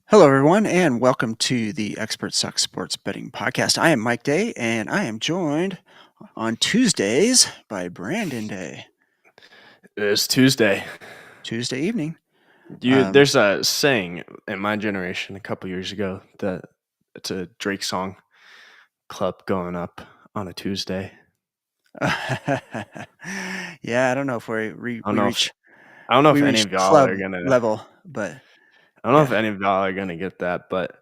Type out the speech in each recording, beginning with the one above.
Hello, everyone, and welcome to the Expert Suck Sports Betting Podcast. I am Mike Day, and I am joined on Tuesdays by Brandon Day. It's Tuesday. Tuesday evening. There's a saying in my generation a couple years ago that it's a Drake song, "Club going up on a Tuesday." Yeah, I don't know if we I don't know if reach I don't know we if any reach of y'all club are gonna. level, but I don't know if yeah, any of y'all are gonna get that, but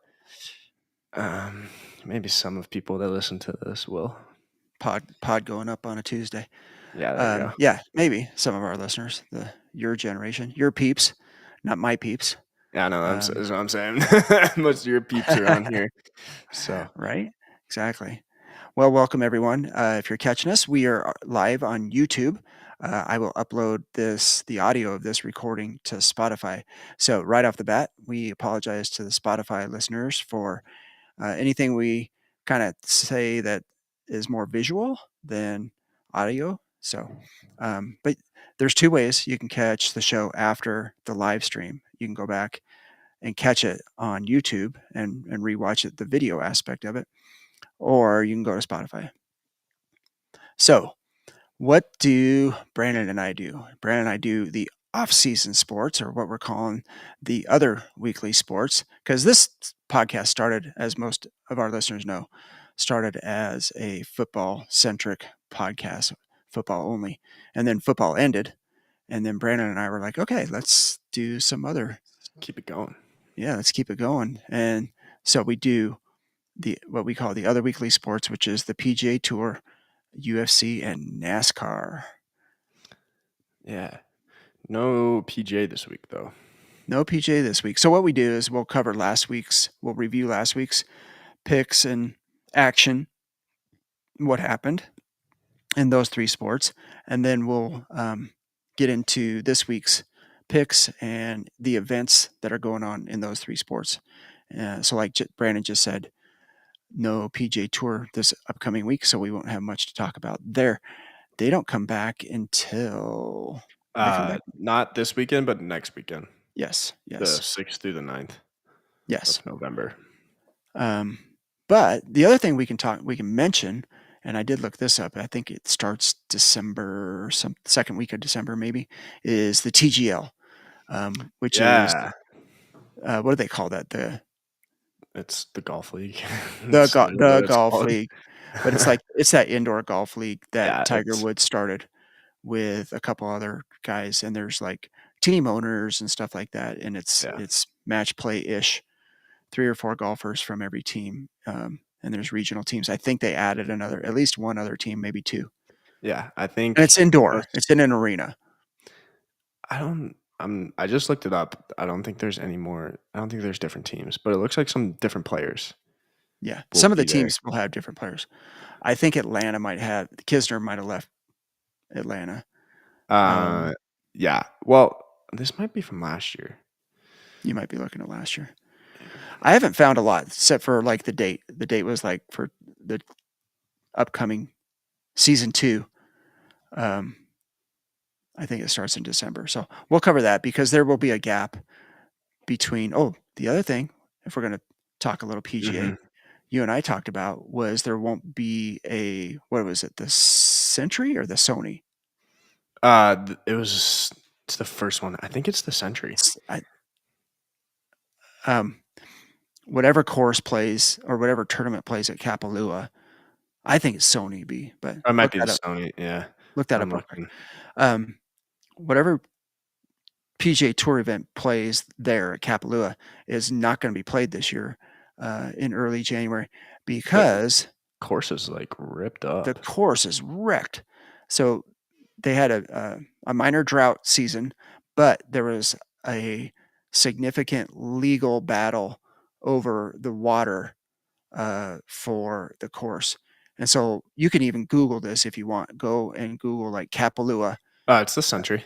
maybe some of people that listen to this will. pod going up on a Tuesday. Yeah, there you go. Yeah, maybe some of our listeners, your generation, your peeps, not my peeps. Yeah, no, that's Um, what I'm saying. Most of your peeps are on here, so right? Exactly. Well, welcome everyone. If you're catching us, we are live on YouTube. I will upload the audio of this recording to Spotify. So right off the bat, we apologize to the Spotify listeners for anything we kind of say that is more visual than audio. So, but there's two ways you can catch the show after the live stream. You can go back and catch it on YouTube and rewatch it, the video aspect of it, or you can go to Spotify. So, what do Brandon and I do? Brandon and I do the off-season sports, or what we're calling the other weekly sports, because this podcast started, as most of our listeners know, started as a football-centric podcast, football only, and then football ended, and then Brandon and I were like, okay, let's do some other. keep it going. Yeah, let's keep it going, and so we do what we call the other weekly sports, which is the PGA Tour, UFC, and NASCAR. Yeah, no PJ this week though. No PGA this week. So what we do is we'll review last week's picks and action, what happened in those three sports, and then we'll get into this week's picks and the events that are going on in those three sports. So like Brandon just said, no PGA Tour this upcoming week, so we won't have much to talk about there. They don't come back until they come back. Not this weekend, but next weekend. Yes, The yes, 6th through the 9th yes. of November. But the other thing we can mention, and I did look this up. I think it starts December, some second week of December, maybe, is the TGL, which is Yeah, what do they call that? it's the golf league. The It's literally the what it's golf called. league, but it's that indoor golf league that Yeah, Tiger Woods started with a couple other guys, and there's like team owners and stuff like that, and it's yeah, match play ish. 3 or 4 golfers from every team, and there's regional teams. I think they added at least one other team, maybe 2. yeah. I And it's think indoor. most. It's in an arena. I just looked it up. I don't think there's any more. I don't think there's different teams, but it looks like some different players Yeah, will some of the be there. teams will have different players. I think Kisner might have left Atlanta. Uh, yeah. Well, this might be from last year. You might be looking at last year. I haven't found a lot except for like the date. The date was like for the upcoming season 2. I think it starts in December. So we'll cover that because there will be a gap between. Oh, the other thing, if we're going to talk a little PGA, Hmm. you and I talked about was there won't be what was it, the Century or the Sony? It's the first one. I think it's the Century. I, um, whatever course plays or whatever tournament plays at Kapalua, I think it's Sony B, but Or it might be the Sony. Yeah, look that I'm up real quick. looking. Whatever PGA Tour event plays there at Kapalua is not going to be played this year in early January The because course is like ripped the up. course is wrecked. So they had a minor drought season, but there was a significant legal battle over the water for the course. And so you can even Google this if you want. Go and Google like Kapalua, It's the Century.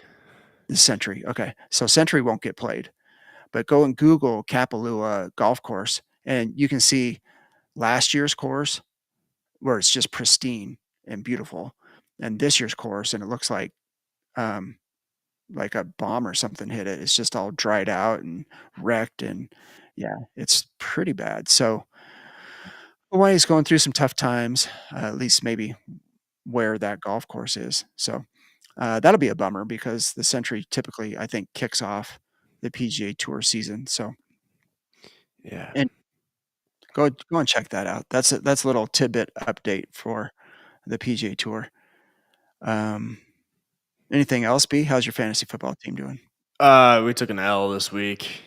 the Century. Okay, so Century won't get played, but go and Google Kapalua golf course, and you can see last year's course where it's just pristine and beautiful, and this year's course, and it looks like um, like a bomb or something hit it. It's just all dried out and wrecked, and yeah, it's pretty bad. So Hawaii's going through some tough times, at least maybe where that golf course is. So that'll be a bummer because the Century typically, I think, kicks off the PGA Tour season. So Yeah. and go and check that out. That's a little tidbit update for the PGA Tour. Um, anything else, B? How's your fantasy football team doing? We took an L this week.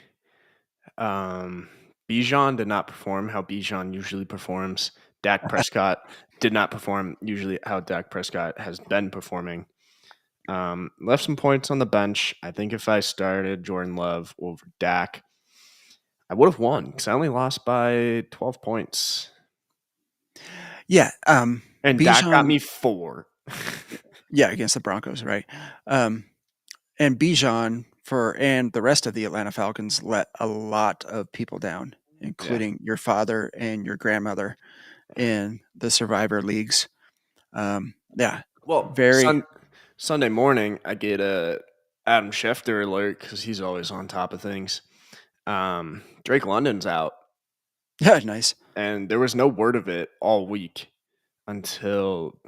Bijan did not perform how Bijan usually performs. Dak Prescott did not perform usually how Dak Prescott has been performing. Left some points on the bench. I think if I started Jordan Love over Dak, I would have won because I only lost by 12 points. Yeah, And Dak got Bijan. me 4. Yeah, against the Broncos, right? And Bijan and the rest of the Atlanta Falcons let a lot of people down, Yeah. including your father and your grandmother in the Survivor leagues. Yeah, Well, very Sunday morning, I get a Adam Schefter alert because he's always on top of things. Drake London's out, yeah, nice. and there was no word of it all week until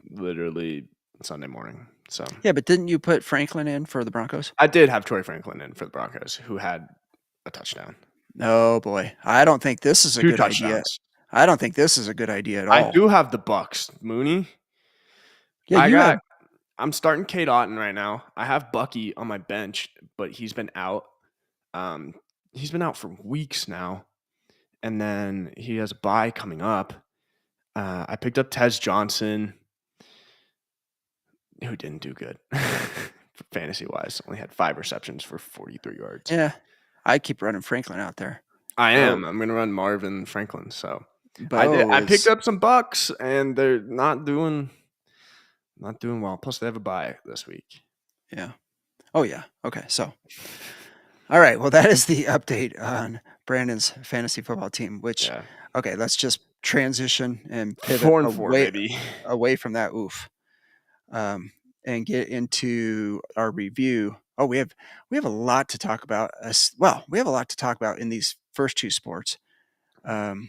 literally Sunday morning. So Yeah, but didn't you put Franklin in for the Broncos? I did have Troy Franklin in for the Broncos, who had a touchdown, Oh boy, I don't think this is a 2 good idea. touchdowns. I don't think this is a good idea at I all. do have the Bucks, Mooney. Yeah, I you have. got. I'm starting Kate Otten right now. I have Bucky on my bench, but he's been out. Um, he's been out for weeks now, and then he has a bye coming up. I picked up Tez Johnson, who didn't do good fantasy wise. Only had 5 receptions for 43 yards. Yeah, I keep running Franklin out there. I Bo, am. I'm gonna run Marvin Franklin. So I did. Bo I picked is up some Bucks, and they're not doing well. Plus, they have a bye this week. yeah. Oh yeah. Okay. So all right. Well, that is the update on Brandon's fantasy football team. Which Yeah, okay, let's just transition and pivot 4-4, away baby. from that. Oof. And get into our review. Oh, we have a lot to talk about. Well, we have a lot to talk about in these first two sports, the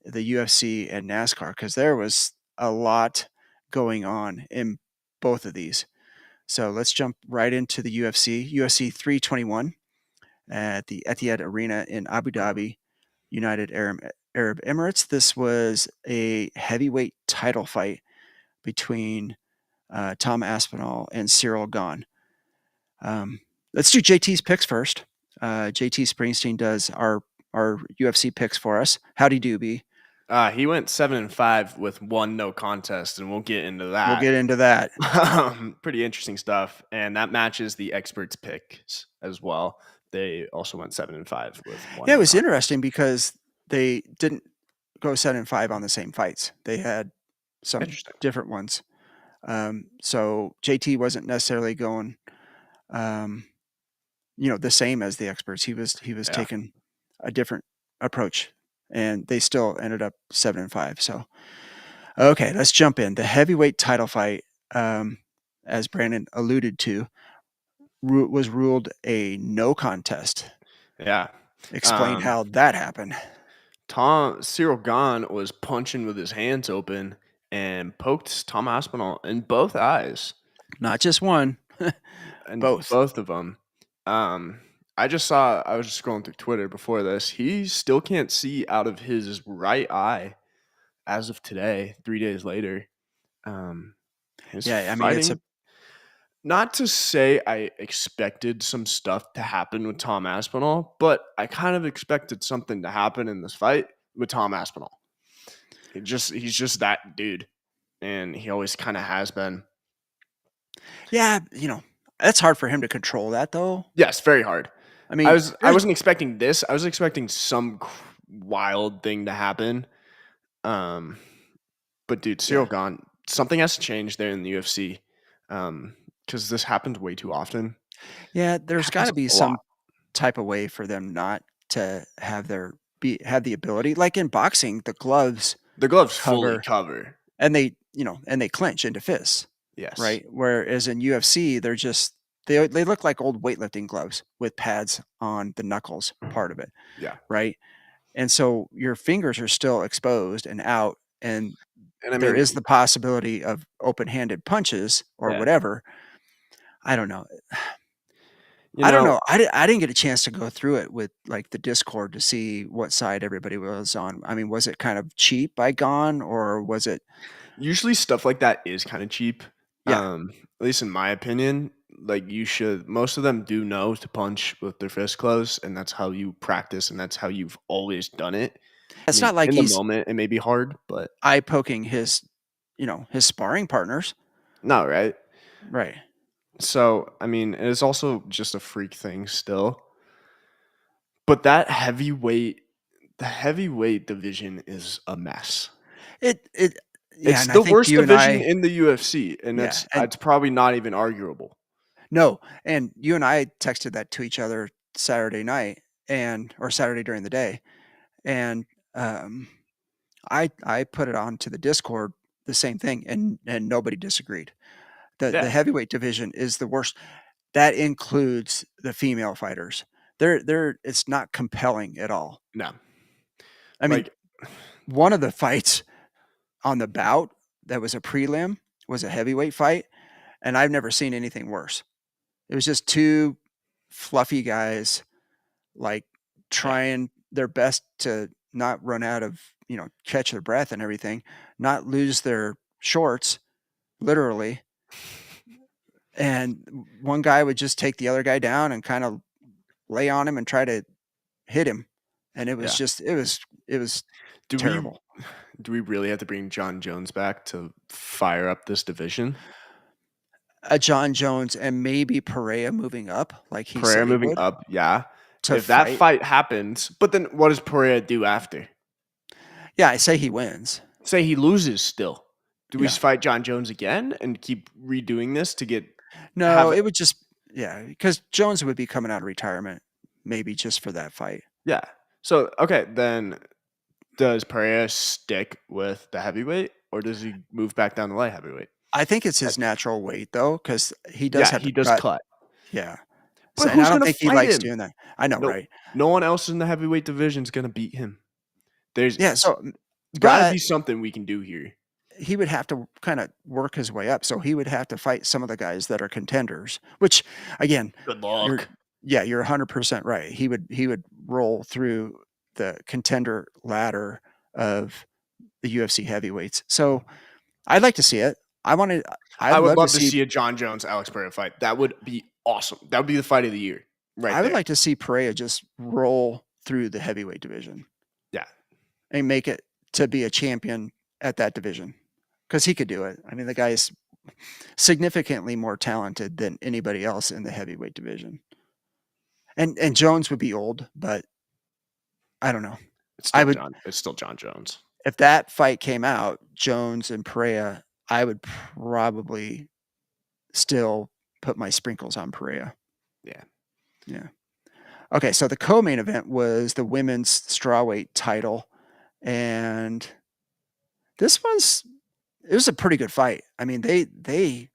UFC and NASCAR, because there was a lot going on in both of these. So let's jump right into the UFC. UFC 321 at the Etihad Arena in Abu Dhabi, United Arab Emirates. This was a heavyweight title fight between Tom Aspinall and Cyril Gahn. Let's do JT's picks first. JT Springsteen does our UFC picks for us. Howdy do, B. He went 7-5 with 1 no contest, and we'll get into We'll that. get into that. Pretty interesting stuff, and that matches the experts' picks as well. They also went 7-5 with 1 Yeah, it no was contest. interesting because they didn't go 7-5 on the same fights. They had some Interesting. different ones. So JT wasn't necessarily going, um, the same as the experts. He was Yeah. taking a different approach, and they still ended up 7-5. So okay, let's jump in. The heavyweight title fight, as Brandon alluded to, was ruled a no contest. Yeah. Explain how that happened. Cyril Gahn was punching with his hands open and poked Tom Aspinall in both eyes, Not just one, and both. both of them. Um, I was just scrolling through Twitter before this. He still can't see out of his right eye as of today, 3 days later. His Yeah, I mean it's a fighting. Not to say I expected some stuff to happen with Tom Aspinall, but I kind of expected something to happen in this fight with Tom Aspinall. He's just that dude, and he always kind of has been. yeah, that's hard for him to control that though. Yes, very hard. I I mean, was I wasn't expecting this. I was expecting some wild thing to happen. Um, but dude, Cyril yeah, Gahn, something has to change there in the UFC. Because this happens way too often. yeah, It there's got happens to be a lot. some type of way for them not to have the ability. Like in boxing, the gloves The gloves fully cover cover. and they clinch into fists, Yes. right? Whereas in UFC, they're just they look like old weightlifting gloves with pads on the knuckles part of it, Yeah. right? And so your fingers are still exposed and out, and And I there mean, is the possibility of open-handed punches or yeah, whatever. I don't know. you I don't know, know. I didn't get a chance to go through it with, like, the Discord to see what side everybody was on. I mean, was it kind of cheap by Gone, or was it usually stuff like that is kind of cheap. yeah. At least in my opinion, like you should most of them do know to punch with their fist closed, and that's how you practice and that's how you've always done it. I It's mean, not like in the he's moment it may be hard, but eye poking his sparring partners. no, right? Right. So, I mean, it's also just a freak thing still. But the heavyweight division is a mess. It yeah, It's and I the think worst you and division I in the UFC, and yeah, and it's probably not even arguable. no, and you and I texted that to each other Saturday night or Saturday during the day, and, um, I put it on to the Discord, the same thing, and nobody disagreed. The Yeah, heavyweight division is the worst. That includes the female fighters. They're it's not compelling at all. no. I mean, Like, one of the fights on the bout that was a prelim was a heavyweight fight, and I've never seen anything worse. It was just 2 fluffy guys, like, yeah. trying their best to not run out of, catch their breath and everything, not lose their shorts, literally, and one guy would just take the other guy down and kinda lay on him and try to hit him, and it was Yeah. just it was Do we terrible. do we really have to bring John Jones back to fire up this division? John Jones and maybe Perea moving up like he Pereira said he moving would up, yeah. to If that fight. fight happens, but then what does Pereira do after? Yeah, I say he wins. Say he loses still. Do we Yeah. fight John Jones again and keep redoing this to get No, have it would just yeah, because Jones would be coming out of retirement, maybe just for that fight. yeah. So okay, then does Pereira stick with the heavyweight or does he move back down to light heavyweight? I think it's Uh, his natural weight though, because he does Yeah, have he the does cut. cut. Yeah. So But and I who's don't gonna think he fight likes him? doing that. I know, No, right? no one else in the heavyweight division is gonna beat him. There's Yeah, so gotta be but something we can do here. he would have to kinda work his way up, so he would have to fight some of the guys that are contenders, which, again, Good you're luck. yeah, you're 100% right. He would roll through the contender ladder of the UFC heavyweights. So, I'd like to see it. I'd I would love to love to see see a John Jones Alex Pereira fight. That would be awesome. That would be the fight of the year right I would there. like to see Perea just roll through the heavyweight division Yeah. and make it to be a champion at that division, because he could do it. I mean, the guy is significantly more talented than anybody else in the heavyweight division. And Jones would be old, but I don't know. I would It's still John Jones. if that fight came out, Jones and Perea, I would probably still put my sprinkles on Perea. Yeah. Yeah. Okay, so the co-main event was the women's strawweight title, and this was it was a pretty good fight. I mean, they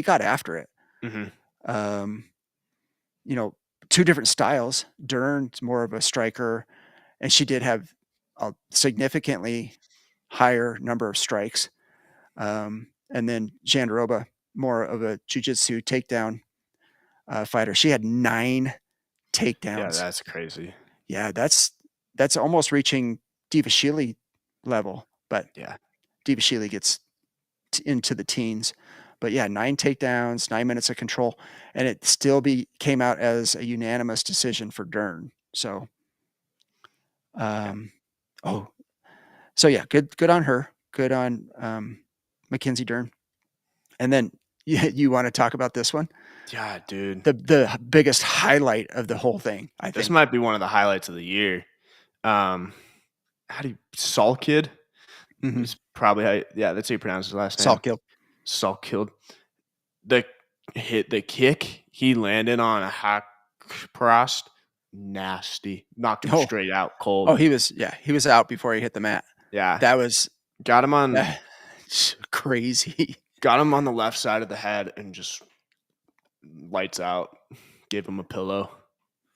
got after it. Mhm. Um, you know, 2 different styles. Dern's more of a striker, and she did have a significantly higher number of strikes. And then Jandaroba, more of a jiu-jitsu takedown fighter. She had 9 Yeah, takedowns. that's crazy. Yeah, that's almost reaching Diva level, but Yeah. Diva gets into the teens. But yeah, 9 takedowns, 9 minutes of control, and it still came out as a unanimous decision for Dern. So, Yeah. um, oh, so yeah, good on her. Good on Mackenzie Dern. And then you want to talk about this one? Yeah, dude. The biggest highlight of the whole thing, I This think. might be one of the highlights of the year. Um, how do you Saul Kid? Mhm. Is probably yeah, that's how you pronounce his last name. Salt kill. Saul Kid. The the kick he landed on a hack prost, nasty. Knocked him Oh, straight out cold. oh, he was out before he hit the mat. Yeah. That was Got him on crazy. got him on the left side of the head and just lights out. Gave him a pillow.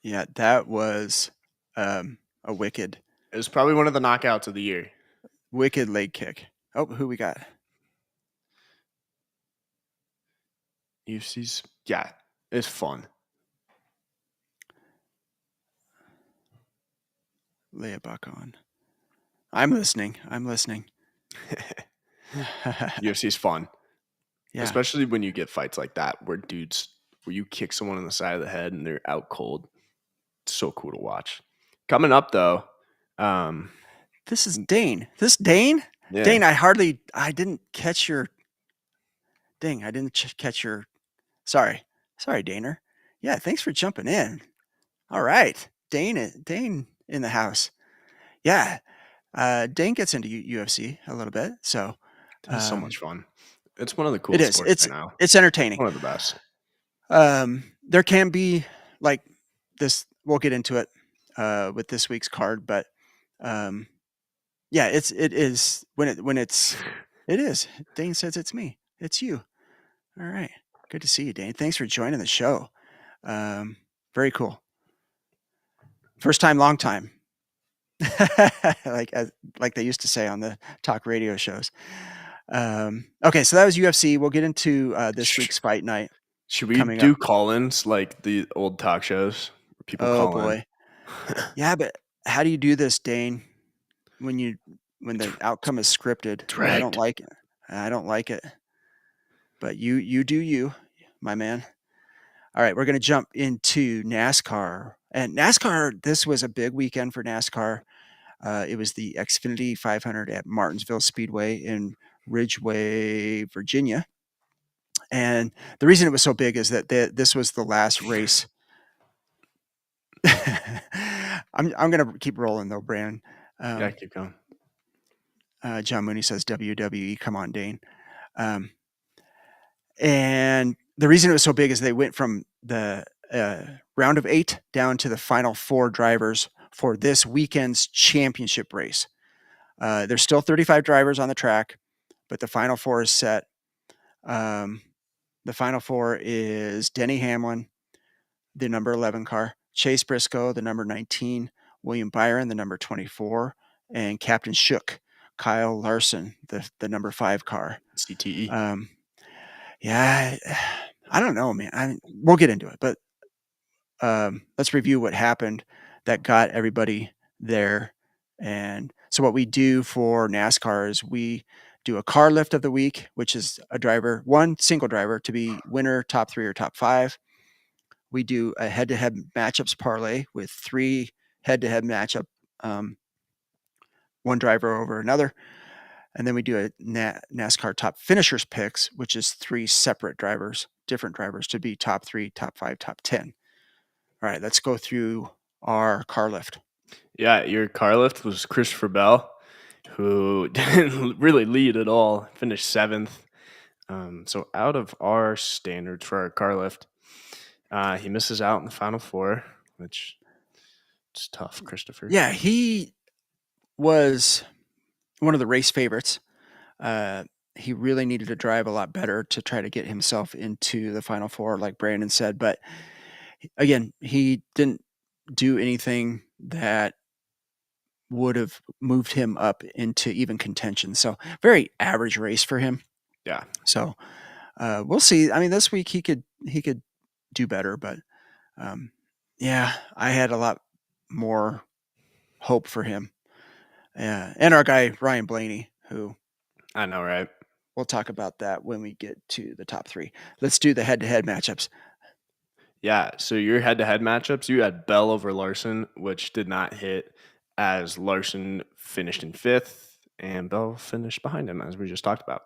Yeah, that was a wicked, It was probably one of the knockouts of the year. wicked leg kick. Oh, who we got? UFC's, yeah, it's fun. Lay it back on. I'm listening. I'm listening. UFC's fun, Yeah. especially when you get fights like that where you kick someone in the side of the head and they're out cold. It's so cool to watch. Coming up though, um, This is Dane. This Dane? yeah, Dane, I didn't catch your, dang, I didn't catch your, sorry. Sorry, Daner. Yeah, thanks for jumping in. All right. Dane in the house. Yeah. Dane gets into UFC a little bit. So it's so um, much fun. It's one of the it coolest is. sports right now. It's entertaining. One of the best. There can be like this, we'll get into it with this week's card, but um, yeah, it is it is. Dane says it's me. It's you. All right. Good to see you, Dane. Thanks for joining the show. Very cool. First time, long time. like they used to say on the talk radio shows. Okay, so that was UFC. We'll get into this Sh- week's fight night Should we coming up. do call-ins like the old talk shows where people Oh call in? boy. Yeah, but how do you do this, Dane? When the outcome is scripted, I don't Direct. like it. I don't like it. But you do you, my man. All right, we're going to jump into NASCAR. And NASCAR, this was a big weekend for NASCAR. It was the Xfinity 500 at Martinsville Speedway in Ridgeway, Virginia. And the reason it was so big is that this was the last race. I'm going to keep rolling though, Brandon. Yeah, keep going. John Mooney says WWE. Come on, Dane. And the reason it was so big is they went from the round of 8 down to the final 4 drivers for this weekend's championship race. There's still 35 drivers on the track, but the final 4 is set. The final 4 is Denny Hamlin, the number 11 car, Chase Briscoe, the number 19, William Byron, the number 24, and Captain Shook, Kyle Larson, the number 5 car. CTE. Yeah, I don't know, man. We'll get into it, but let's review what happened that got everybody there. And so, what we do for NASCAR is we do a car lift of the week, which is one single driver to be winner, top 3 or top 5. We do a head-to-head matchups parlay with 3 head-to-head matchup, one driver over another. And then we do a NASCAR top finishers picks, which is 3 separate drivers, different drivers to be top 3, top 5, top 10. All right, let's go through our car lift. Yeah, your car lift was Christopher Bell, who didn't really lead at all, finished 7th. So out of our standards for our car lift, he misses out in the final 4, which is tough, Christopher. Yeah, he was one of the race favorites. He really needed to drive a lot better to try to get himself into the final 4, like Brandon said. But again, he didn't do anything that would have moved him up into even contention. So very average race for him. Yeah. So we'll see. I mean, this week he could do better, but yeah, I had a lot more hope for him. And our guy Ryan Blaney, who I know, right? we'll talk about that when we get to the top 3. Let's do the head-to-head matchups. Yeah, so your head-to-head matchups, you had Bell over Larson, which did not hit as Larson finished in 5th and Bell finished behind him, as we just talked about.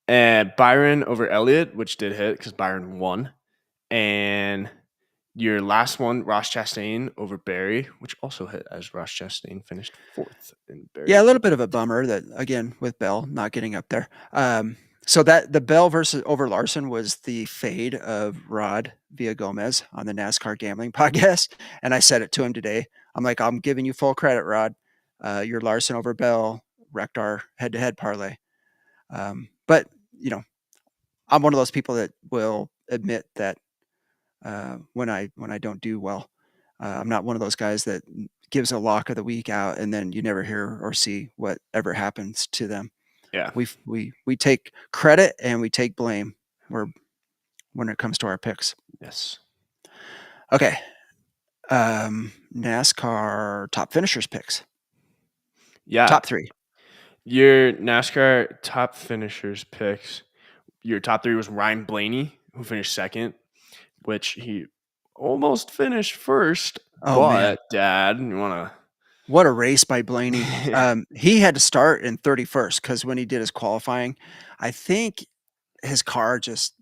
And Byron over Elliott, which did hit because Byron won. And your last one, Ross Chastain over Barry, which also hit as Ross Chastain finished 4th in Barry. Yeah, a little bit of a bummer that, again, with Bell not getting up there. So that the Bell versus over Larson was the fade of Rod Villagomez on the NASCAR gambling podcast. And I said it to him today. I'm like, I'm giving you full credit, Rod. Your Larson over Bell wrecked our head-to-head parlay. But, I'm one of those people that will admit that when I don't do well. I'm not one of those guys that gives a lock of the week out and then you never hear or see whatever happens to them. Yeah. We take credit and we take blame when it comes to our picks. Yes. Okay. NASCAR top finishers picks. Yeah. Top three. Your NASCAR top finishers picks. Your top three was Ryan Blaney, who finished second, which he almost finished first. Oh man, But Dad, you want what a race by Blaney. to? He had to start in 31st because when he did his qualifying, I think his car just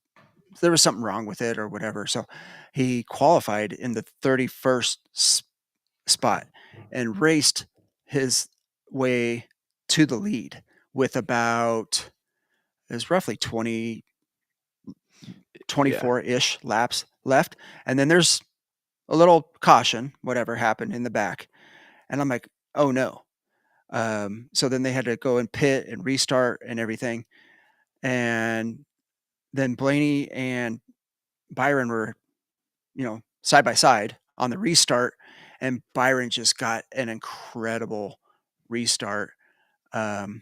there was something wrong with it or whatever. So he qualified in the 31st spot and raced his way to the lead with about it was roughly 20 Yeah. 24-ish laps left. And then there's a little caution, whatever happened in the back. And I'm like, oh no. So then they had to go and pit and restart and everything. And then Blaney and Byron were, side by side on the restart. And Byron just got an incredible restart. Um,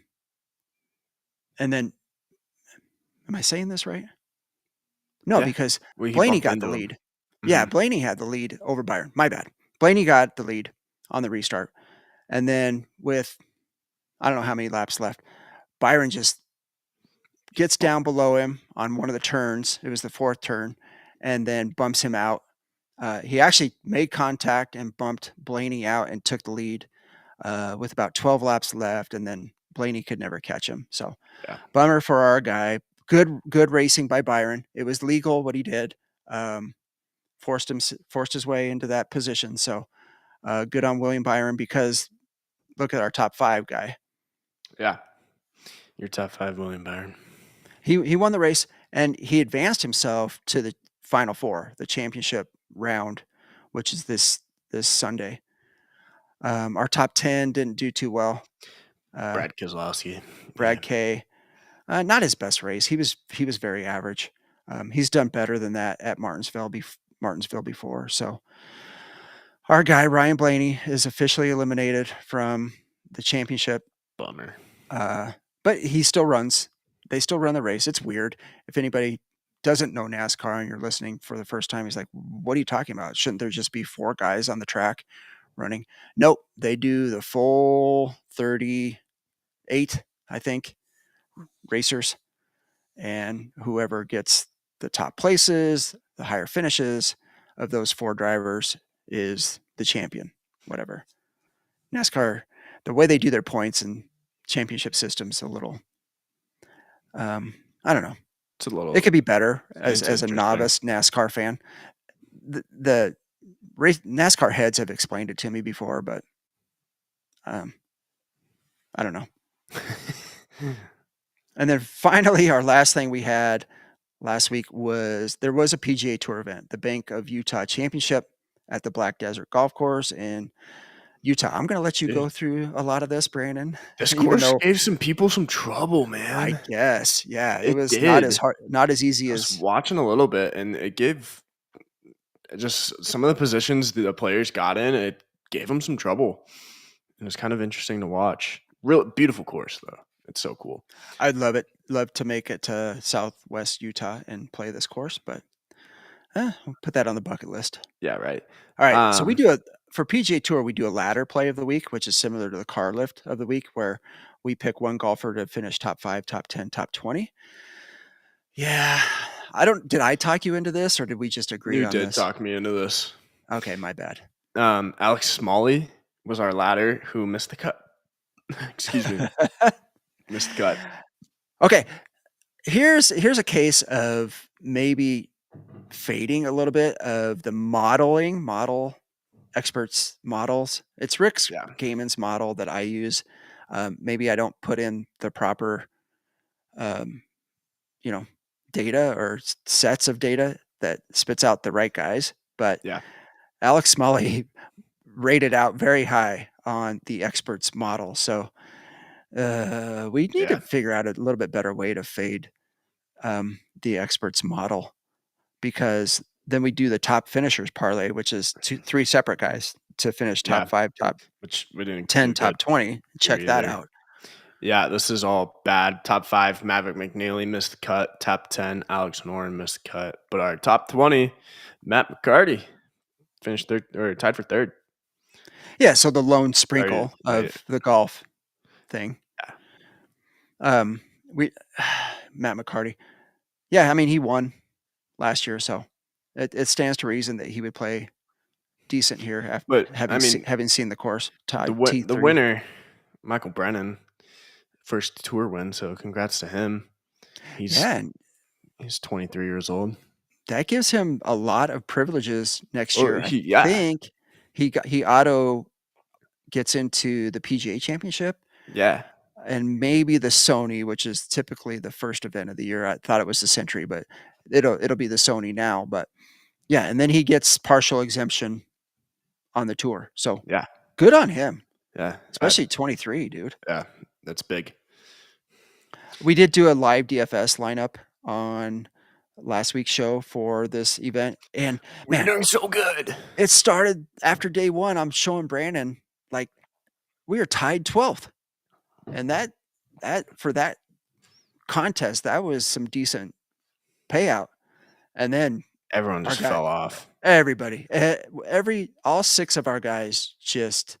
and then, am I saying this right? No, Yeah. because Well, he Blaney bumped got the into him. lead. Yeah, Hmm. Blaney had the lead over Byron. My bad. Blaney got the lead on the restart. And then with I don't know how many laps left, Byron just gets down below him on one of the turns. It was the fourth turn, and then bumps him out. He actually made contact and bumped Blaney out and took the lead with about 12 laps left, and then Blaney could never catch him. So Yeah. bummer for our guy. Good racing by Byron. It was legal what he did. Um, forced his way into that position. So good on William Byron because look at our top five guy. Yeah. Your top five, William Byron. He won the race and he advanced himself to the final four, the championship round, which is this Sunday. Our top 10 didn't do too well. Brad Keselowski. Yeah. Brad K, not his best race. He was very average. He's done better than that at Martinsville before. So our guy Ryan Blaney is officially eliminated from the championship. Bummer. But he still runs. They still run the race. It's weird. If anybody doesn't know NASCAR and you're listening for the first time, he's like, "What are you talking about? Shouldn't there just be four guys on the track running?" Nope, they do the full 38, I think, racers, and whoever gets the top places, the higher finishes of those four drivers is the champion. Whatever. NASCAR, the way they do their points and championship systems, a little I don't know. It's a little. It could be better It's as a interesting. novice NASCAR fan. The NASCAR heads have explained it to me before, but um, I don't know. And then finally, our last thing we had last week was there was a PGA Tour event, the Bank of Utah Championship at the Black Desert Golf Course in Utah. I'm going to let you Dude, go through a lot of this, Brandon, this even course though gave some people some trouble, I man. guess, yeah, it It was not as did. hard, not as easy I was as watching a little bit, and it gave just some of the positions the players got in. It gave them some trouble. It was kind of interesting to watch. Real beautiful course, though. It's so cool. I'd love to make it to Southwest Utah and play this course, but we'll put that on the bucket list. Yeah, right. All right, so we Um, do a for PGA Tour, we do a ladder play of the week, which is similar to the car lift of the week, where we pick one golfer to finish top 5, top 10, top 20. Yeah, I don't. Did I talk you into this, or did we just agree you on did this? talk me into this. Okay, my bad. Alex Smalley was our ladder who missed the cut. Excuse me, missed the cut. Okay, here's a case of maybe fading a little bit of the model experts models. It's Rick's Yeah, Gaiman's model that I use. Maybe I don't put in the proper, um, you know, data or sets of data that spits out the right guys. But yeah, Alex Smalley rated out very high on the experts model. So we need to yeah. figure out a little bit better way to fade the experts model because then we do the top finishers parlay, which is three separate guys to finish Yeah, top 5, top which we didn't 10, do good top 20. here Check that either. out. Yeah, this is all bad. Top 5, Maverick McNeely missed the cut. Top 10, Alex Noren missed the cut. But our top 20, Matt McCarty finished third or tied for third. Yeah, so the lone Started sprinkle late. of the golf thing. Yeah. We Matt McCarty. Yeah, I mean he won last year, so it stands to reason that he would play decent here after But I mean, having seen the course. the T3. winner, Michael Brennan, first tour win. So congrats to him. He's Yeah, and he's 23 years old. that gives him a lot of privileges next Oh, year. I yeah, think he auto gets into the PGA Championship yeah, and maybe the Sony, which is typically the first event of the year. I thought it was the Century, but it'll be the Sony now. But yeah, and then he gets partial exemption on the tour. So yeah, good on him, yeah, especially 23, dude. yeah. That's big. We did do a live DFS lineup on last week's show for this event, and We're man, doing so good. it started after day one. I'm showing Brandon like we are tied 12th, and that for that contest that was some decent payout. And then Everyone our just guy, fell off. everybody, all 6 of our guys just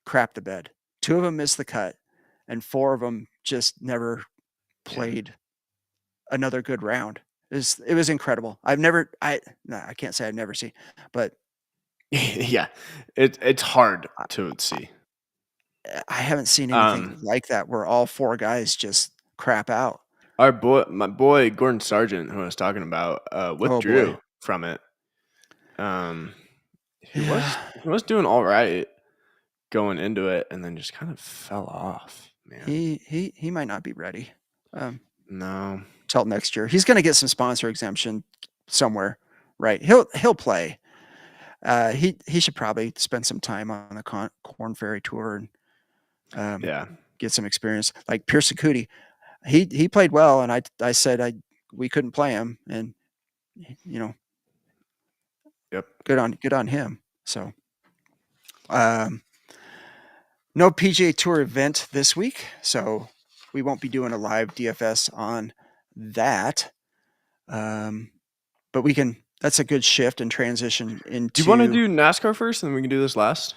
crapped the bed. 2 of them missed the cut, and 4 of them just never Yeah. played another good round. It was incredible. I can't say I've never seen, but Yeah, it's hard to see. I haven't seen anything Um, like that where all 4 guys just crap out. my boy Gordon Sargent, who I was talking about, Oh boy. withdrew from it. Um, he was Yeah. he was doing all right going into it, and then just kind of fell off. Man, He might not be ready. Um, no, till next year. He's going to get some sponsor exemption somewhere, right? He'll play. He should probably spend some time on the Corn Ferry Tour and yeah, get some experience. Like Pierce Sakuti, he played well, and I said we couldn't play him, and you know, yep. good on him. So, um, no PGA Tour event this week, so we won't be doing a live DFS on that. But we can. That's a good shift and transition Do you want to into. do NASCAR first, and then we can do this last?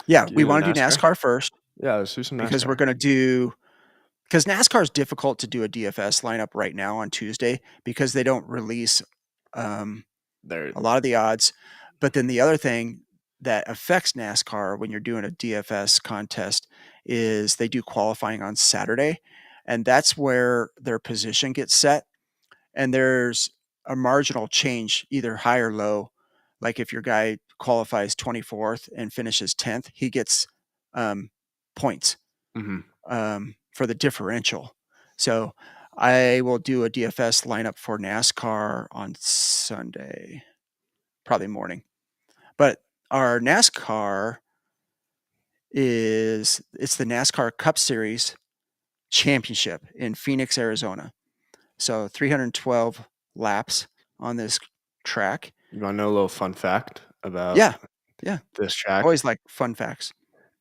Yeah, Get we into want to do NASCAR. NASCAR first Yeah, let's do some because we're NASCAR. going to do because NASCAR is difficult to do a DFS lineup right now on Tuesday because they don't release um, There, a lot of the odds. But then the other thing that affects NASCAR when you're doing a DFS contest is they do qualifying on Saturday, and that's where their position gets set. And there's a marginal change, either high or low. Like if your guy qualifies 24th and finishes 10th, he gets points hmm for the differential. So I will do a DFS lineup for NASCAR on Sunday, probably morning. But our NASCAR it's the NASCAR Cup Series Championship in Phoenix, Arizona. So 312 laps on this track. You want to know a little fun fact about Yeah. Yeah. this track? Always like fun facts.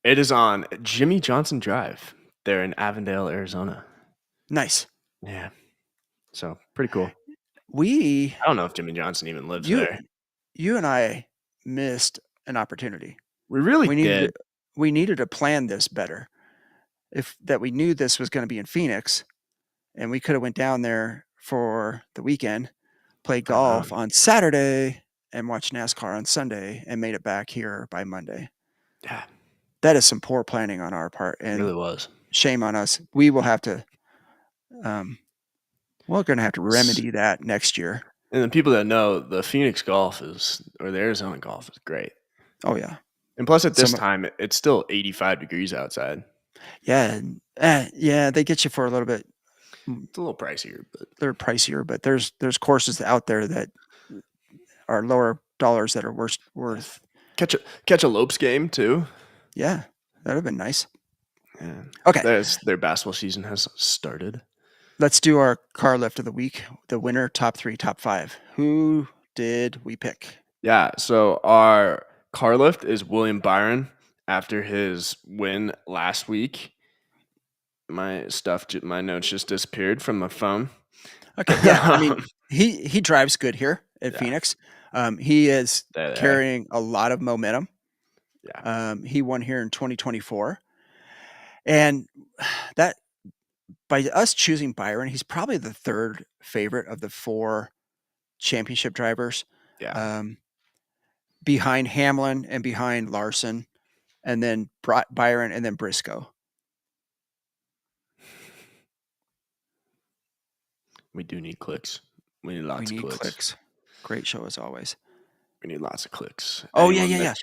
It is on Jimmy Johnson Drive. They're in Avondale, Arizona. Nice. Yeah, so pretty cool. We I don't know if Jimmy Johnson even lives you there. you and I missed an opportunity. We really We needed to, did. we needed to plan this better. If that we knew this was going to be in Phoenix and we could have went down there for the weekend, played I know. golf on Saturday and watched NASCAR on Sunday and made it back here by Monday. Yeah, That is some poor planning on our part it and really was. shame on us. We will have to um, we're going to have to S- remedy that next year. And the people that know, the Phoenix golf is, or the Arizona golf is great. Oh yeah. And plus, at this Some time, it's still 85 degrees outside. yeah, yeah, they get you for a little bit. It's a little pricier, but They're pricier, but there's courses out there that are lower dollars that are worth. catch a Lopes game too. Yeah, that would have been nice. Yeah, Okay, their basketball season has started. let's do our car lift of the week. The winner, top 3, top 5. Who did we pick? Yeah, so our car lift is William Byron after his win last week. My notes just disappeared from my phone. Okay, yeah. I mean, he drives good here at Yeah, Phoenix. He is there they are. carrying a lot of momentum. Yeah, He won here in 2024, and that by us choosing Byron, he's probably the third favorite of the four championship drivers, yeah. um, behind Hamlin and behind Larson, and then Byron and then Briscoe. We do need clicks. We need We lots of need clicks. clicks. Great show as always. We need lots of clicks. Oh yeah, Anyone yeah, yeah. that's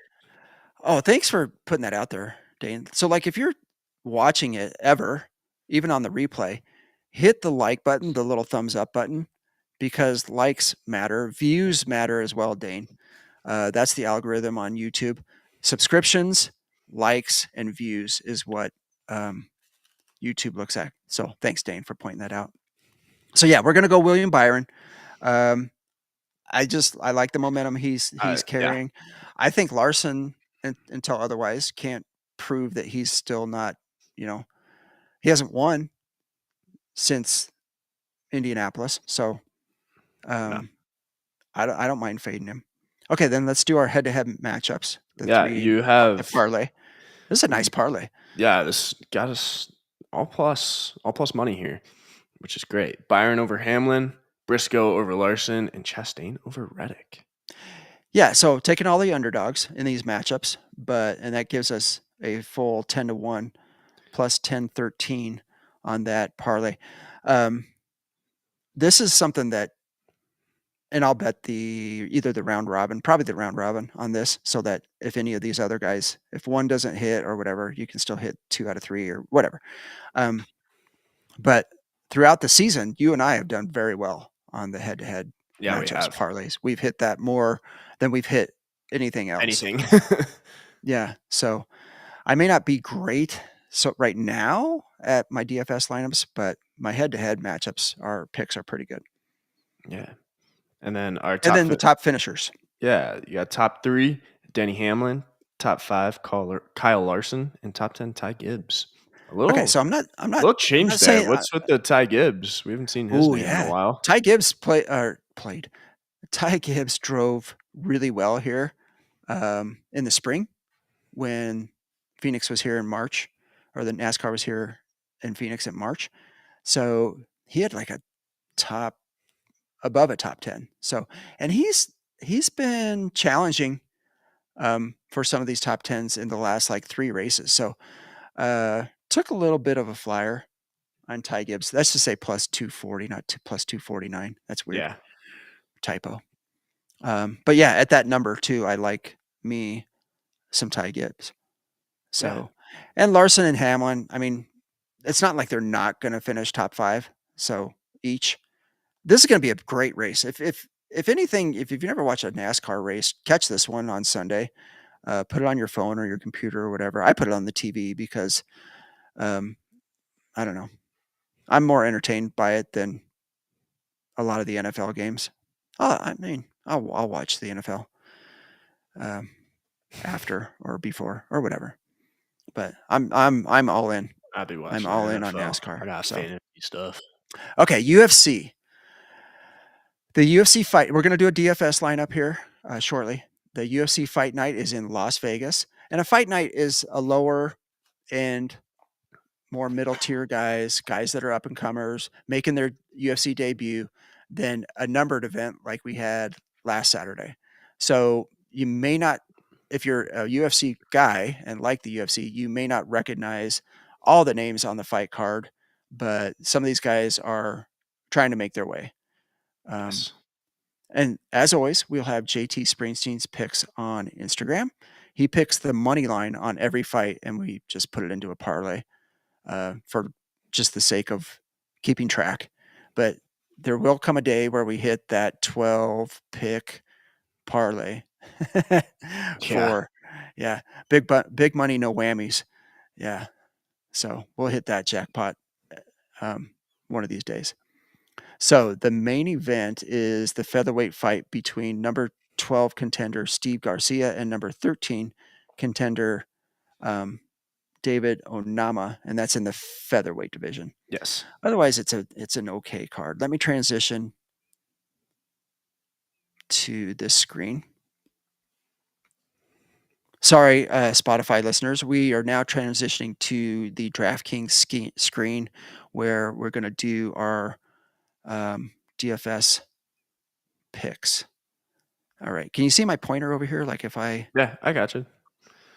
Oh, thanks for putting that out there, Dane. So, like, if you're watching it ever, even on the replay, hit the like button, the little thumbs up button, because likes matter, views matter as well, Dane. That's the algorithm on YouTube. Subscriptions, likes, and views is what um, YouTube looks at. So, thanks, Dane, for pointing that out. So, yeah, we're gonna go William Byron. Um, I like the momentum he's yeah, carrying. I think Larson, until otherwise, can't prove that he's still not. You know, he hasn't won since Indianapolis, so no. um, I don't mind fading him. Okay, then let's do our head-to-head matchups. The Yeah, three you the have parlay. This is a nice parlay. yeah, this got us all plus money here, which is great. Byron over Hamlin, Briscoe over Larson, and Chastain over Reddick. Yeah, so taking all the underdogs in these matchups, and that gives us a full 10-1 plus 10-13 on that parlay. This is something that, and I'll bet either the round robin, probably the round robin on this, so that if any of these other guys, if one doesn't hit or whatever, you can still hit 2 out of 3 or whatever. But throughout the season, you and I have done very well on the head-to-head Yeah, we matchups, have parlays. We've hit that more than we've hit anything else. anything. Yeah, so I may not be great right now at my DFS lineups, but my head-to-head matchups, our picks are pretty good. Yeah, and then our And then the top finishers. yeah, you got top 3, Denny Hamlin, top 5, Kyle Larson, and top 10, Ty Gibbs. A Okay, little so I'm not change there. saying. What's with the Ty Gibbs? We haven't seen his Oh name in a yeah, while. Ty Gibbs played. Ty Gibbs drove really well here in the spring when Phoenix was here in March, or the NASCAR was here in Phoenix in March. So he had like a top above a top 10. So, and he's been challenging for some of these top 10s in the last like 3 races. So, took a little bit of a flyer on Ty Gibbs. That's to say plus 240, not plus 249. That's weird. Yeah, Typo. But yeah, at that number too, I like me some Ty Gibbs. yeah, So, and Larson and Hamlin, I mean, it's not like they're not going to finish top 5. So each, this is going to be a great race. If anything, if you've never watched a NASCAR race, catch this one on Sunday. Put it on your phone or your computer or whatever. I put it on the TV because um, I don't know. I'm more entertained by it than a lot of the NFL games. I mean, I'll watch the NFL um, after or before or whatever. But I'm all in. I'll be I'm watching the all in on NFL. NASCAR. I got So fantasy stuff. okay, UFC. The UFC fight. We're gonna do a DFS lineup here shortly. The UFC fight night is in Las Vegas, and a fight night is a lower end, more middle tier guys that are up and comers making their UFC debut, than a numbered event like we had last Saturday. So you may not, if you're a UFC guy and like the UFC, you may not recognize all the names on the fight card, but some of these guys are trying to make their way. Um, Yes. and as always, we'll have JT Springsteen's picks on Instagram. He picks the money line on every fight, and we just put it into a parlay for just the sake of keeping track. But there will come a day where we hit that 12 pick parlay Yeah. for, yeah, big money, no whammies. Yeah. So we'll hit that jackpot one of these days. So the main event is the featherweight fight between number 12 contender Steve Garcia and number 13 contender um, David Onama, and that's in the featherweight division. Yes. Otherwise, it's an okay card. Let me transition to this screen. Sorry, Spotify listeners. We are now transitioning to the DraftKings screen where we're going to do our DFS picks. All right. Can you see my pointer over here? Like Yeah, I got you.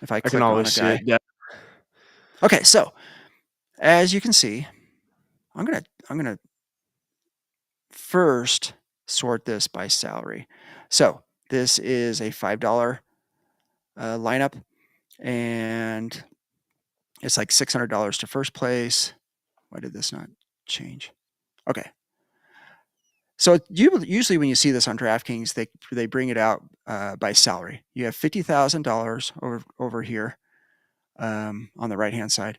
if I I can click on always a see it. guy. Yeah. Okay, so as you can see, I'm gonna first sort this by salary. So this is a $5 lineup, and it's like $600 to first place. Why did this not change? Okay. So usually when you see this on DraftKings, they bring it out by salary. You have $50,000 over here on the right hand side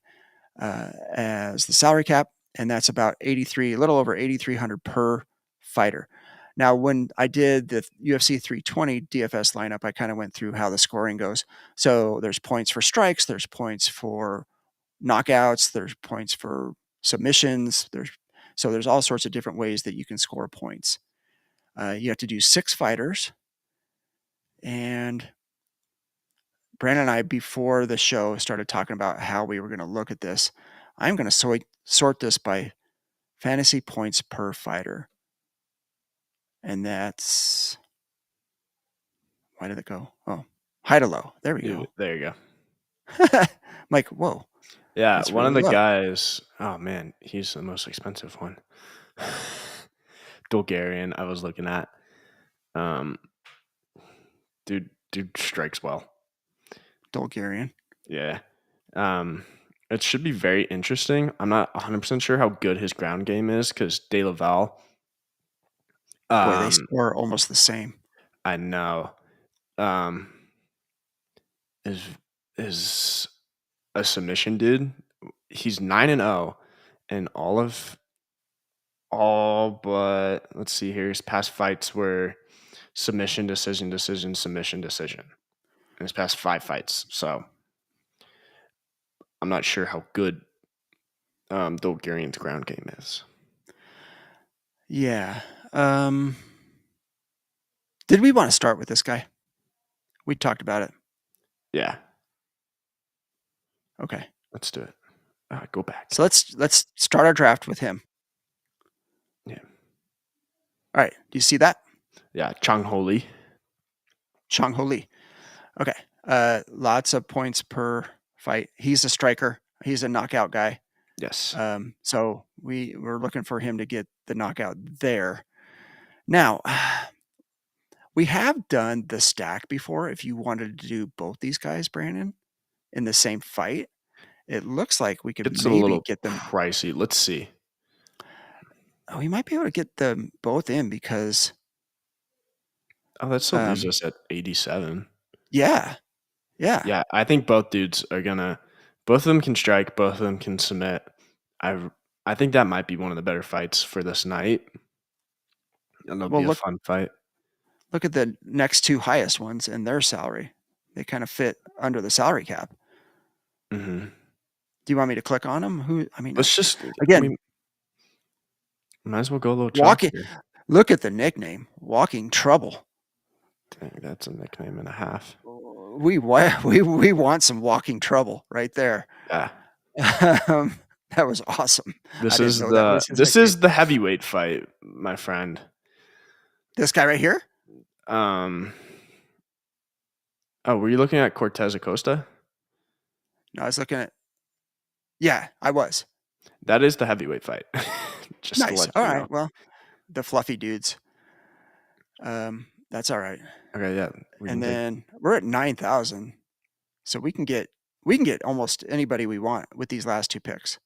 as the salary cap, and that's about a little over 8,300 per fighter. Now, when I did the UFC 320 DFS lineup, I kind of went through how the scoring goes. So there's points for strikes, there's points for knockouts, there's points for submissions. There's all sorts of different ways that you can score points. You have to do 6 fighters, and Brandon and I, before the show, started talking about how we were going to look at this. I'm going to sort this by fantasy points per fighter. And that's, why did it go? Oh, high to low. There we go. There you go. I'm like, whoa, Yeah, that's one of really the low. guys. Oh man, he's the most expensive one. Bulgarian. I was looking at. Um, dude strikes well. Bulgarian. Yeah. Um, it should be very interesting. I'm not 100% sure how good his ground game is because De La Val. Boy, they Um, score almost the same. I know. Um, is is a submission dude. He's 9-0, and all but let's see here. His past fights were submission, decision, decision, submission, decision. In his past 5 fights, so I'm not sure how good Bulgarian's ground game is. Yeah. Did we want to start with this guy? We talked about it. Yeah, Okay. let's do it. Go back. So let's start our draft with him. Yeah, All right. Do you see that? yeah. Chang Ho Lee. Chang Ho Lee. Okay. Lots of points per fight. He's a striker. He's a knockout guy. Yes. So we're looking for him to get the knockout there. Now, we have done the stack before. If you wanted to do both these guys, Brandon, in the same fight, it looks like we could It's a maybe little get them. pricey. Let's see. Oh, we might be able to get them both in because, Oh, that still leaves us at 87. yeah, yeah. Yeah, I think both dudes are gonna. Both of them can strike. Both of them can submit. I think that might be one of the better fights for this night. And it'll Well, be a fun fight. look at the next 2 highest ones and their salary. They kind of fit under the salary cap. Mm-hmm. Do you want me to click on them? I mean, Let's just. again, Might as well go a little chalk walking. here. Look at the nickname, Walking Trouble. Dang, that's a nickname and a half. We want some walking trouble right there. Yeah. That was awesome. I This didn't is know that the was his this nickname. is the heavyweight fight, my friend. This guy right here? Um. Oh, were you looking at Cortez Acosta? No, I was looking at. Yeah, I was. That is the heavyweight fight. Just to Nice. let All you right. know. Well, the fluffy dudes. That's all right. Okay, yeah. And then we're at 9,000, so we can get almost anybody we want with these last 2 picks.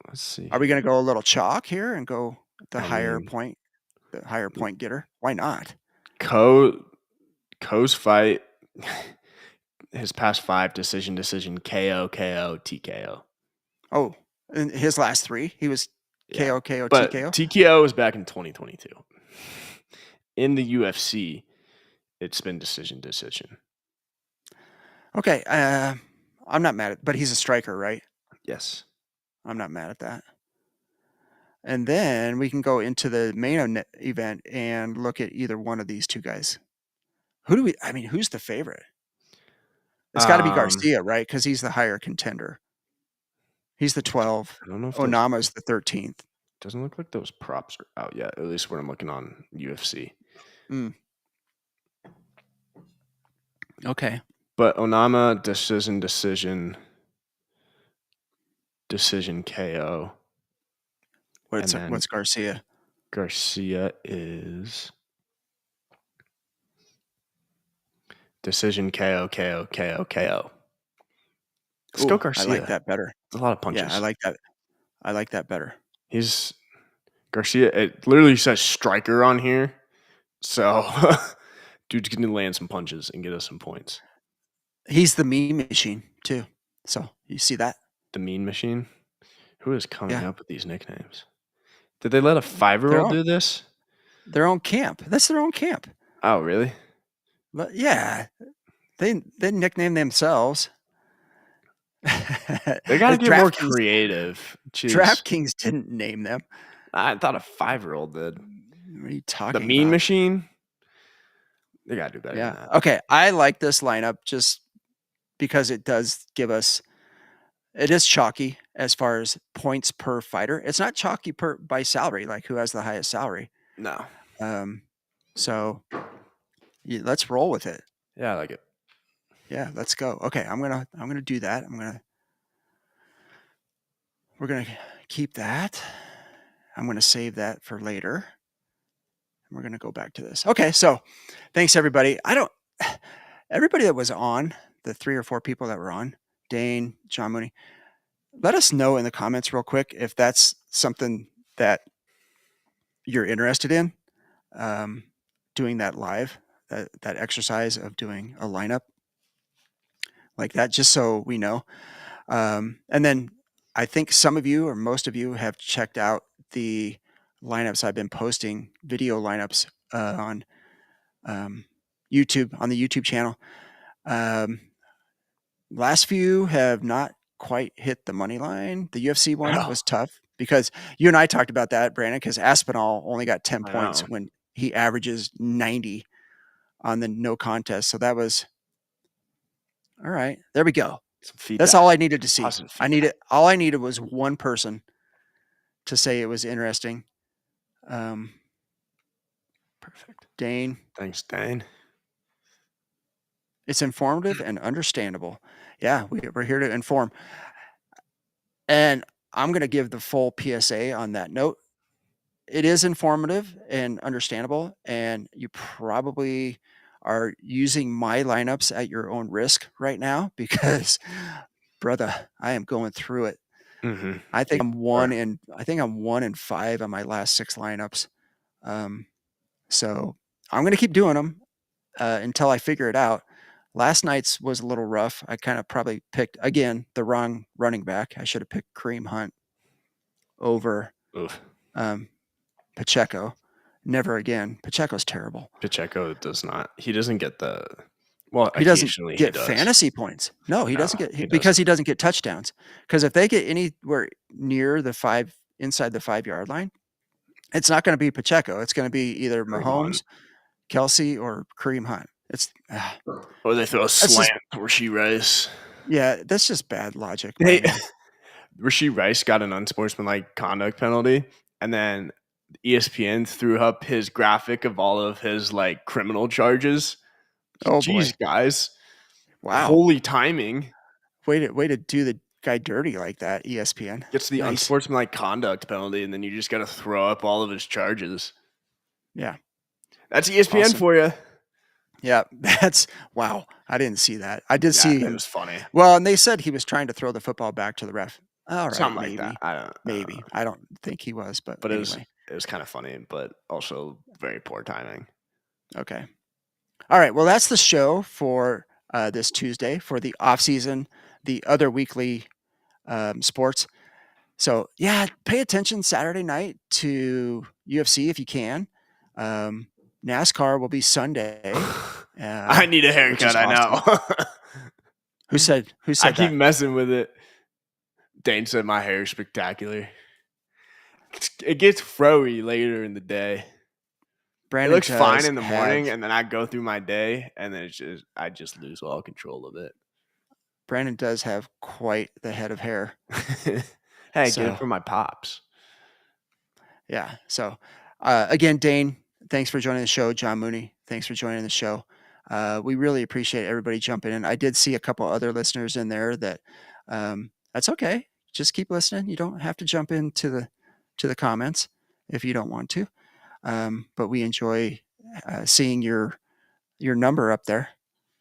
Let's see. Are we going to go a little chalk here and go the I higher mean, point getter? Why not? Co's fight. His past 5 decision KO TKO. Oh, in his last 3, he was Yeah. KO, KO, But TKO. TKO was back in 2022. In the UFC, it's been decision. Okay, I'm not mad at, but he's a striker, right? Yes. I'm not mad at that. And then we can go into the main event and look at either one of these two guys. Who's the favorite? It's got to be Um, Garcia, right? Because he's the higher contender. He's the 12. I don't know if those Onama's the 13th. doesn't look like those props are out yet. At least when I'm looking on UFC. Mm. Okay. But Onama decision KO, and then What's Garcia? Garcia is decision KO. Let's go Ooh, I like Garcia. that better. It's a lot of Yeah, I punches. like that. I like that better. He's Garcia. It literally says striker on here, so dude's gonna land some punches and get us some points. He's the meme machine too. So you see that? The Mean Machine. Who is coming Yeah, up with these nicknames? Did they let a 5-year-old do this? their own camp. That's their own camp. Oh, really? But yeah, they nickname themselves. They got to get more DraftKings creative. Jeez. DraftKings didn't name them. I thought a 5-year-old did. What are you The talking Mean about? Machine? They got to do better than Yeah. that. Okay. I like this lineup just because it does give us. It is chalky as far as points per fighter. It's not chalky by salary, like who has the highest salary. No. Um, so let's roll with it. Yeah, I like it. Yeah, let's go. Okay, I'm gonna do that. We're gonna keep that. I'm gonna save that for later. We're gonna go back to this. Okay, so thanks everybody. Everybody that was on, the 3 or 4 people that were on, Dane, John Mooney, let us know in the comments real quick if that's something that you're interested in. Doing that live, that exercise of doing a lineup like that, just so we know. And then I think some of you or most of you have checked out the lineups I've been posting, video lineups on YouTube, on the YouTube channel. Last few have not quite hit the money line. The UFC one Oh, was tough because you and I talked about that, Brandon, because Aspinall only got 10 I points know. when he averages 90 on the no contest. So that was all right. There we go. Some That's feedback. all I needed to see. Positive feedback. All I needed was one person to say it was interesting. Perfect. Dane, Thanks, Dane. it's informative and understandable. Yeah, we're here to inform. And I'm going to give the full PSA on that note. It is informative and understandable, and you probably are using my lineups at your own risk right now because, brother, I am going through it. Mm-hmm. I think I'm 1-5 on my last 6 lineups. So I'm going to keep doing them until I figure it out. Last night's was a little rough. I kind of probably picked again the wrong running back. I should have picked Kareem Hunt over Oof. um, Pacheco. Never again. Pacheco's terrible. Pacheco does not. He doesn't get the. Well, He doesn't occasionally he get does. fantasy points. No, he No, doesn't get he because doesn't. he doesn't get touchdowns. Because if they get anywhere near the 5 inside the 5-yard line, it's not going to be Pacheco. It's going to be either Kareem Hunt. Mahomes, Kelsey, or Kareem Hunt. It's Or they throw a that's just slant to Rasheed Rice. yeah, that's just bad logic by They me. Rasheed Rice got an unsportsmanlike conduct penalty, and then ESPN threw up his graphic of all of his like criminal charges. Oh Jeez, boy. guys. Wow. Holy timing. Way to do the guy dirty like that, ESPN. Gets the Nice. unsportsmanlike conduct penalty, and then you just got to throw up all of his charges. Yeah. That's ESPN Awesome. for you. Yeah, that's wow. I didn't see that. I did Yeah, see it him. was funny. Well, and they said he was trying to throw the football back to the ref. All right, Something like that. maybe. I don't know. Maybe. I don't think he was, but But anyway. it was kind of funny, but also very poor timing. Okay. All right. Well, that's the show for this Tuesday for the off season, the other weekly sports. So yeah, pay attention Saturday night to UFC if you can. NASCAR will be Sunday, I need a which is haircut. I know. awesome. Who I said keep that? messing with it. Dane said my hair is spectacular. It gets froey later in the day. It Brandon looks fine does in the morning, have and then I go through my day, and then I just lose all control of it. quite the head of hair. Hey, get it So from my pops. yeah. So again, Dane, thanks for joining the show. John Mooney, thanks for joining the show. We really appreciate everybody jumping in. I did see a couple other listeners in there that that's okay. Just keep listening. You don't have to jump into the comments if you don't want to. But we enjoy seeing your number up there.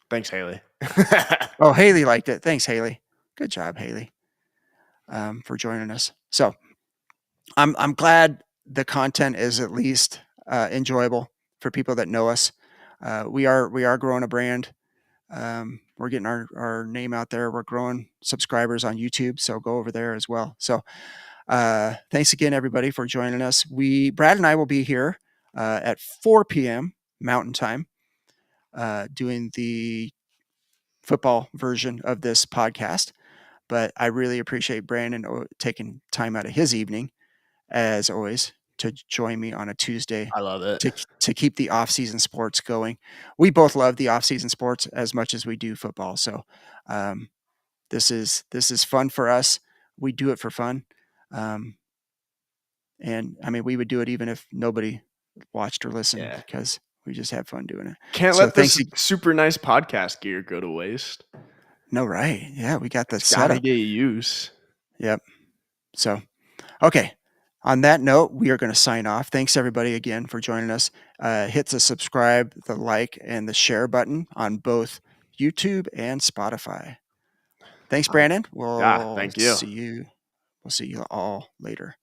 Thanks, Haley. Oh, Haley liked it. Thanks, Haley. Good job, Haley, for joining us. So I'm glad the content is at least enjoyable for people that know us. We are growing a brand. We're getting our name out there. We're growing subscribers on YouTube, so go over there as well. So thanks again, everybody, for joining us. Brad and I will be here at 4 p.m. Mountain Time, doing the football version of this podcast. But I really appreciate Brandon taking time out of his evening, as always, to join me on a Tuesday I love it. to keep the off-season sports going. We both love the off-season sports as much as we do football. So um, this is fun for us. We do it for fun. Um, and I mean, we would do it even if nobody watched or listened Yeah. because we just have fun doing it. Can't So let thanks. this super nice podcast gear go to waste. No, right. Yeah, we got that It's set got to up. get use. Yep. So, okay. On that note, we are going to sign off. Thanks everybody again for joining us. Hit the subscribe, the like, and the share button on both YouTube and Spotify. Thanks, Brandon. Yeah, thank you. We'll see you all later.